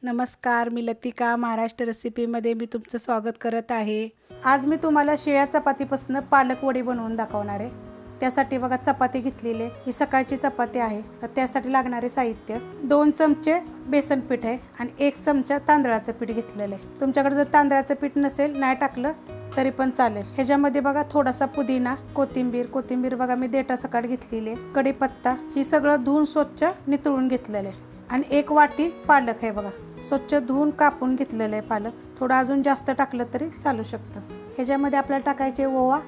नमस्कार, मी लतिका महाराष्ट्र रेसिपीमध्ये मी तुमचं स्वागत करत आहे। आज मी तुम्हाला शिळ्या चपातीपासून पालक वडी बनवून दाखवणार आहे। त्यासाठी बघा चपाती घेतलेली, ही सकाळची चपाती आहे। तर त्यासाठी लागणारे साहित्य 2 चमचे बेसन पीठ आहे आणि 1 चमचा तांदळाचं पीठ घेतलेलं आहे। तुमच्याकडे जर तांदळाचं पीठ नसेल नाही टाकलं तरी पण चालेल। ह्याच्यामध्ये बघा थोडासा पुदिना, कोथिंबीर बघा मी देठा सकट घेतलेली आहे, कढीपत्ता, ही सगळं धुवून स्वच्छ नितळून घेतलेलं आहे आणि 1 वाटी पालक आहे बघा, स्वच्छ धुवून कापून घेतलेलं आहे पालक। थोडं अजून जास्त टाकलं तरी चालू शकतं। ह्याच्यामध्ये आपल्याला टाकायचे ओवा,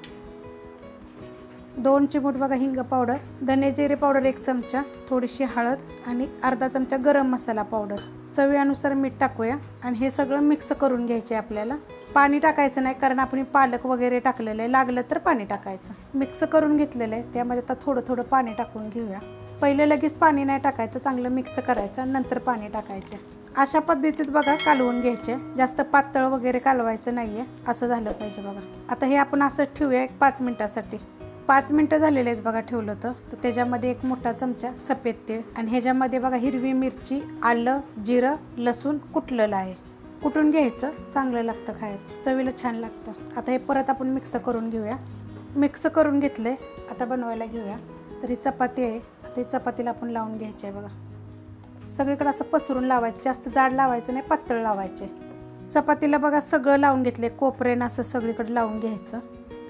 2 चिमूट बघा हिंग पावडर, धने जिरे पावडर 1 चमचा, थोडीशी हळद आणि अर्धा चमचा गरम मसाला पावडर, चवीनुसार मीठ टाकूया आणि हे सगळं मिक्स करून घ्यायचे। आपल्याला पाणी टाकायचं नाही कारण आपण पालक वगैरे टाकलेलं आहे, लागलं तर पाणी टाकायचं। मिक्स करून घेतलेलं आहे, त्यामध्ये आता थोडं पाणी टाकून घेऊया। पहिले लगेच पाणी नाही टाकायचं, चांगलं मिक्स करायचं नंतर पाणी टाकायचे। अशा पद्धतीत बघा कालवून घ्यायचे, जास्त पातळ वगैरे कालवायचं नाहीये, असं झालं पाहिजे बघा। आता हे आपण असं ठेवूया 5 मिनिटासाठी। 5 मिनिटं झालेले आहेत बघा ठेवलं तर त्याच्यामध्ये 1 मोठा चमचा सफेद तेल आणि ह्याच्यामध्ये बघा हिरवी मिरची, आलं, जिरं, लसूण कुटलेलं आहे, कुटून घ्यायचं, चांगलं लागतं खायला, चवीला छान लागतं। आता हे परत आपण मिक्स करून घेऊया। मिक्स करून घेतले, आता बनवायला घेऊया। तर ही चपाती आहे, ते चपातीला आपण लावून घ्यायचे बघा, सगळीकडे असं पसरून लावायचं, जास्त जाड लावायचं नाही, पातळ लावायचे। चपातीला बघा सगळं लावून घेतले, कोपऱ्यानं असं सगळीकडे लावून घ्यायचं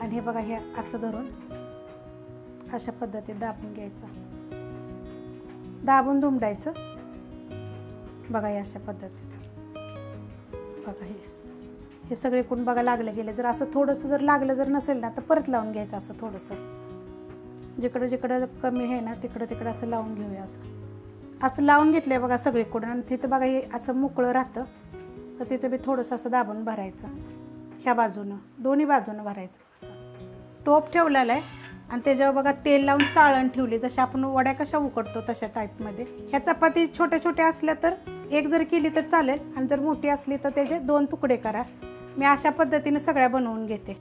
आणि हे बघा हे असं धरून अशा पद्धतीत दाबून घ्यायचं, दाबून दुमडायचं बघा हे अशा पद्धतीत। बघा हे सगळीकडून बघा लागलं गेलं, जर असं थोडंसं जर लागलं जर नसेल ना तर परत लावून घ्यायचं, असं थोडंसं जिकडं कमी आहे ना तिकडं असं लावून घेऊया। असं लावून घेतलंय बघा सगळीकडून आणि तिथं बघा हे असं मोकळं राहतं, तर तिथं बी थोडंसं असं दाबून भरायचं, ह्या बाजूनं दोन्ही बाजूनं भरायचं। असं टोप ठेवलेला आहे आणि त्याच्यावर बघा तेल लावून चाळण ठेवली, जशा आपण वड्या कशा उकडतो तशा टाईपमध्ये। ह्या चपाती छोट्या असल्या तर 1 जर केली तर चालेल आणि जर मोठी असली तर त्याचे 2 तुकडे करा। मी अशा पद्धतीने सगळ्या बनवून घेते।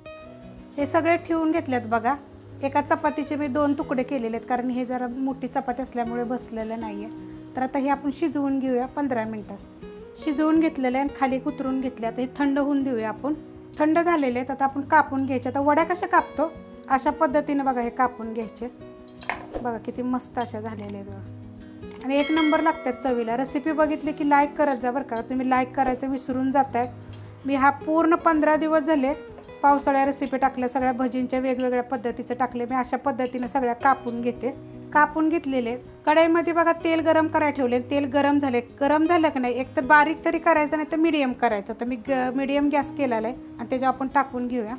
हे सगळे ठेवून घेतलेत बघा, एका चपातीचे मी 2 तुकडे केलेले आहेत कारण हे जरा मोठी चपाती असल्यामुळे बसलेलं नाही आहे। तर आता हे आपण शिजवून घेऊया 15 मिनटं। शिजवून घेतलेलं आहे आणि खाली उतरून घेतले, आता हे थंड होऊन देऊया आपण। थंड झालेले आहेत, आता आपण कापून घ्यायचे। आता वड्या कशा कापतो अशा पद्धतीने बघा हे कापून घ्यायचे, बघा किती मस्त अशा झालेले आहेत बघा आणि 1 नंबर लागतात चवीला। रेसिपी बघितली की लाईक करत जा बरं का, तुम्ही लाईक करायचं विसरून जाताय। मी हा पूर्ण 15 दिवस झाले पावसाळ्या रेसिपी टाकल्या, सगळ्या भजींच्या वेगवेगळ्या पद्धतीचे टाकले मी। अशा पद्धतीने सगळ्या कापून घेते, कापून घेतलेले। कढईमध्ये बघा तेल गरम करायला ठेवले, तेल गरम झाले, गरम झालं की नाही एक तर बारीक तरी करायचं नाही तर मीडियम करायचं। तर मी मीडियम गॅस केलेला आहे आणि त्याच्यावर आपण टाकून घेऊया।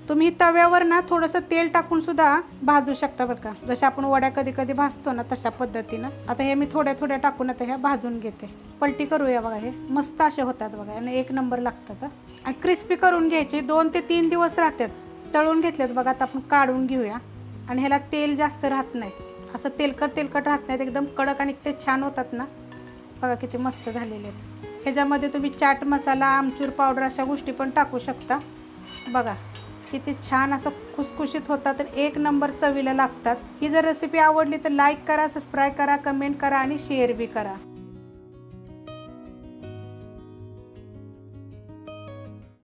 तुम्ही तव्यावर ना थोडंसं तेल टाकून सुद्धा भाजू शकता बरं का, जसं आपण वड्या कधी भाजतो ना तशा पद्धतीनं। आता हे मी थोड्या टाकून आता ह्या भाजून घेते, पलटी करूया बघा, हे मस्त असे होतात बघा आणि 1 नंबर लागतात आणि क्रिस्पी करून घ्यायचे। 2 ते 3 दिवस राहतात, तळून घेतलेत बघा। आता आपण काढून घेऊया आणि ह्याला तेल जास्त राहत नाही, असं तेलकट राहत नाहीत, एकदम कडक आणि ते छान होतात ना बघा, किती मस्त झालेले आहेत। ह्याच्यामध्ये तुम्ही चाट मसाला, आमचूर पावडर अशा गोष्टी पण टाकू शकता बघा, किती छान असं खुसखुशीत होतात तर 1 नंबर चवीला लागतात। ही जर रेसिपी आवडली तर लाईक करा, सबस्क्राईब करा, कमेंट करा आणि शेअर बी करा।